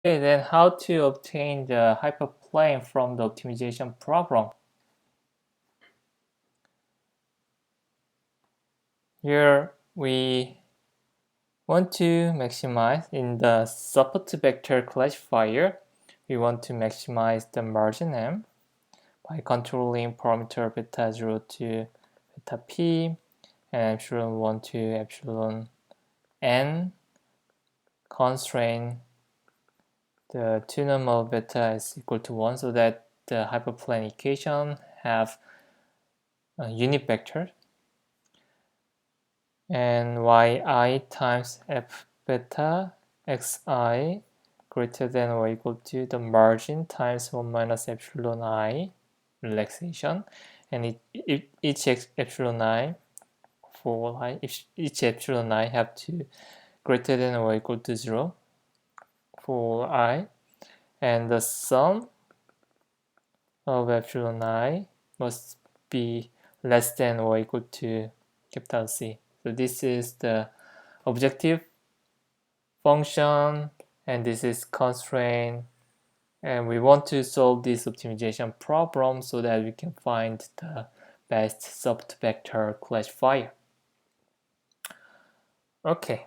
Okay, then how to obtain the hyperplane from the optimization problem? Here we want to maximize in the support vector classifier. We want to maximize the margin M by controlling parameter beta 0 to beta p and epsilon 1 to epsilon n. Constraint the two normal beta is equal to 1 so that the hyperplane equation have a unit vector, and yi times f beta xi greater than or equal to the margin times 1 minus epsilon I relaxation, and each epsilon I for each epsilon I have to greater than or equal to 0 for I, and the sum of epsilon I must be less than or equal to capital C. So this is the objective function and this is constraint, and we want to solve this optimization problem so that we can find the best subvector classifier. Okay,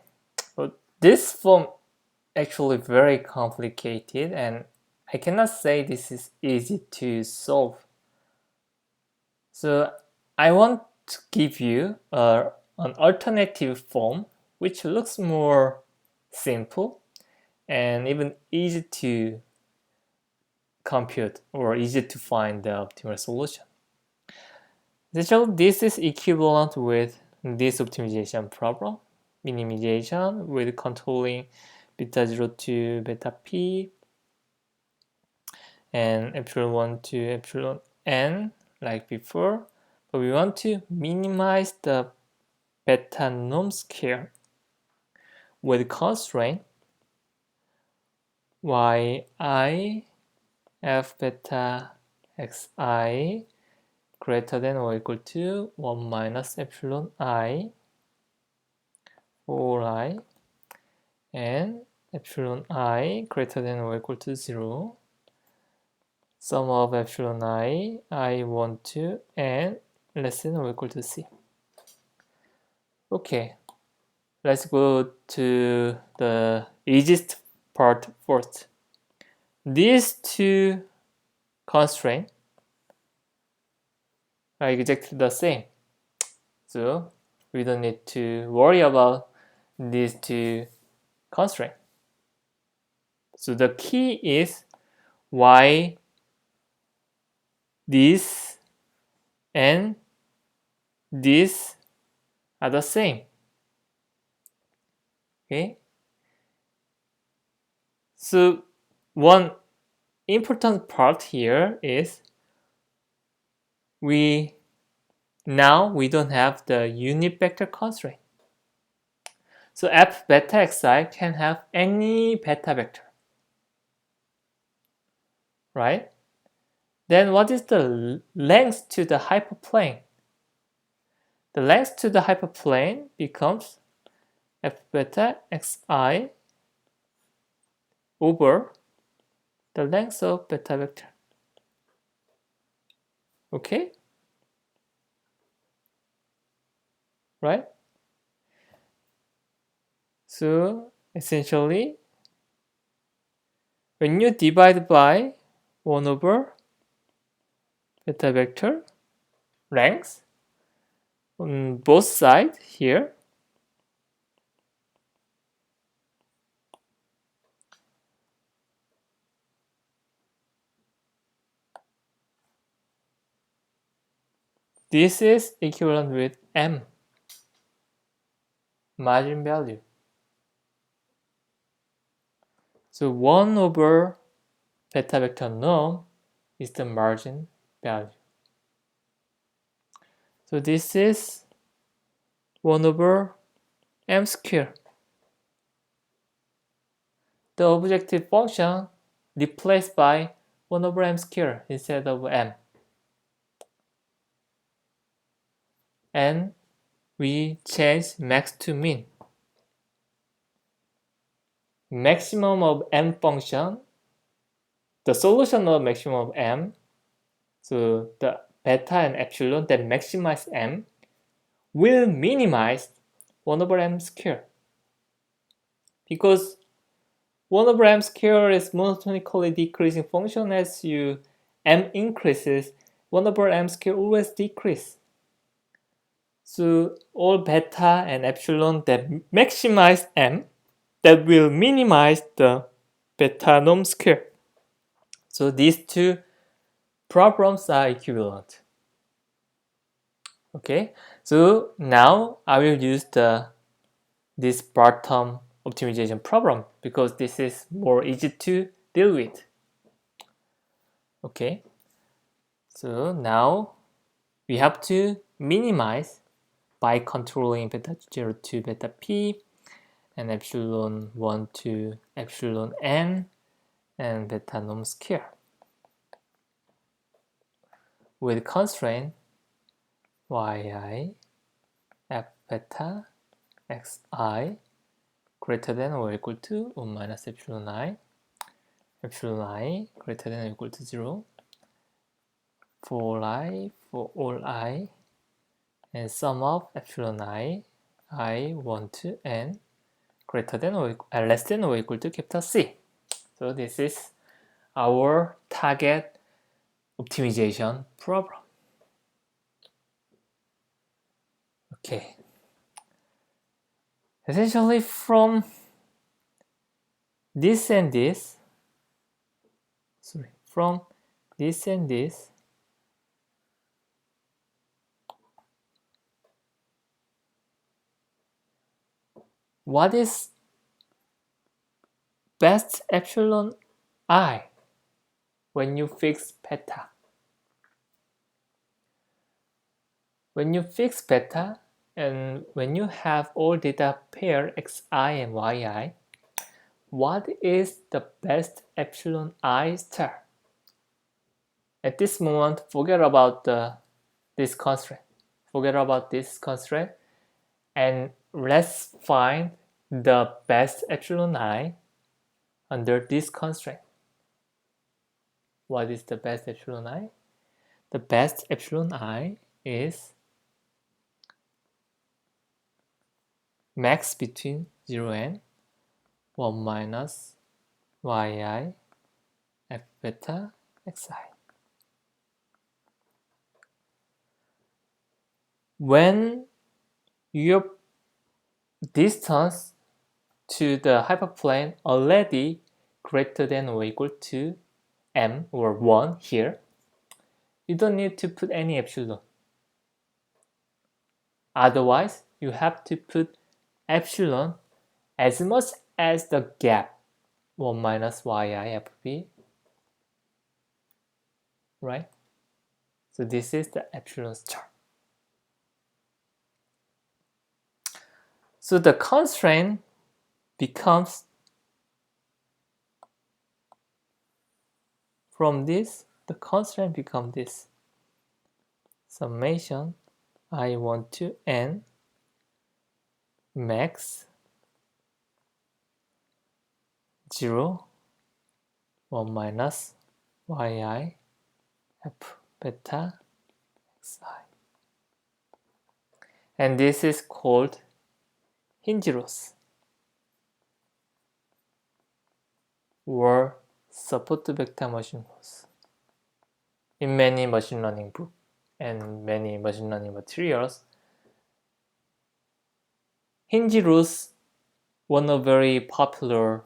but this form actually very complicated and I cannot say this is easy to solve. So I want to give you an alternative form which looks more simple and even easy to compute or easy to find the optimal solution. So this is equivalent with this optimization problem, minimization with controlling beta 0 to beta p and epsilon 1 to epsilon n like before, but we want to minimize the beta norm scale with constraint yi f beta xi greater than or equal to 1 minus epsilon I for I, and epsilon I greater than or equal to 0, sum of epsilon I want to, and less than or equal to C. Okay, let's go to the easiest part first. These two constraints are exactly the same, so we don't need to worry about these two constraints. So the key is why this and this are the same. Okay, so one important part here is we don't have the unit vector constraint. So f beta xi can have any beta vector, right? Then what is the length to the hyperplane? The length to the hyperplane becomes f beta xi over the length of beta vector. Okay? Right? So essentially, when you divide by 1 over beta vector length on both sides here, this is equivalent with m, margin value. So 1 over beta vector norm is the margin value. So this is 1 over m squared. The objective function replaced by 1 over m squared instead of m. And we change max to min. maximum of m function, the solution of maximum of m, so the beta and epsilon that maximize m will minimize 1 over m square. Because 1 over m square is monotonically decreasing function. As m increases, 1 over m square always decrease. So all beta and epsilon that maximize m, that will minimize the beta norm square. So these two problems are equivalent. Okay, so now I will use this bottom optimization problem because this is more easy to deal with. Okay, so now we have to minimize by controlling beta 0 to beta p and epsilon 1 to epsilon n and beta norm square with constraint yi f beta xi greater than or equal to 1 minus epsilon I greater than or equal to 0 for all I, and sum of epsilon I 1 to n greater than or less than or equal to capital C. So this is our target optimization problem. Okay. Essentially from this and this, from this and this, what is best epsilon I when you fix beta? When you fix beta and when you have all data pair xi and yi, what is the best epsilon I star? At this moment, forget about this constraint. Forget about this constraint and let's find the best epsilon I under this constraint. What is the best epsilon I? The best epsilon I is max between 0 and 1 minus yi f beta xi. When your distance to the hyperplane already greater than or equal to m or 1 here, you don't need to put any epsilon. Otherwise, you have to put epsilon as much as the gap 1 minus yi fb, right? So this is the epsilon star. So the constraint becomes, from this, the constraint becomes this summation I1 to n max 0 1 minus yi f beta xi. And this is called hinge loss or support vector machine loss. In many machine learning books and many machine learning materials, hinge loss one of very popular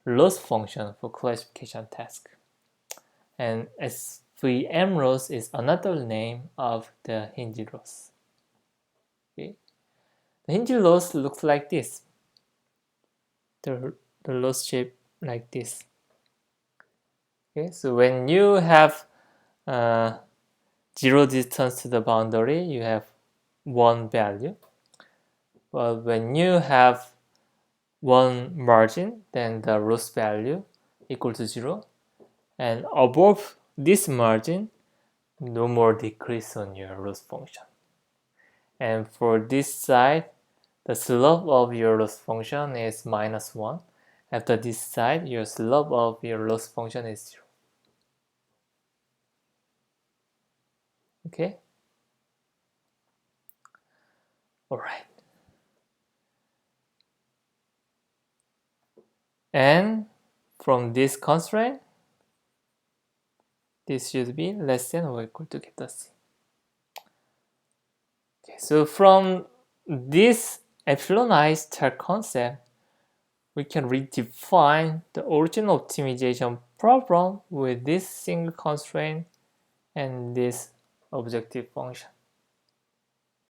loss function for classification task. And SVM loss is another name of the hinge loss. Okay. The hinge loss looks like this. The loss shape like this. Okay, so when you have 0 distance to the boundary, you have 1 value. But when you have 1 margin, then the loss value equal to 0. And above this margin, no more decrease on your loss function. And for this side, the slope of your loss function is -1. After this side, your slope of your loss function is 0. Okay? Alright. And from this constraint, this should be less than or equal to capital C. Okay, so from this epsilon I star concept, we can redefine the original optimization problem with this single constraint and this objective function.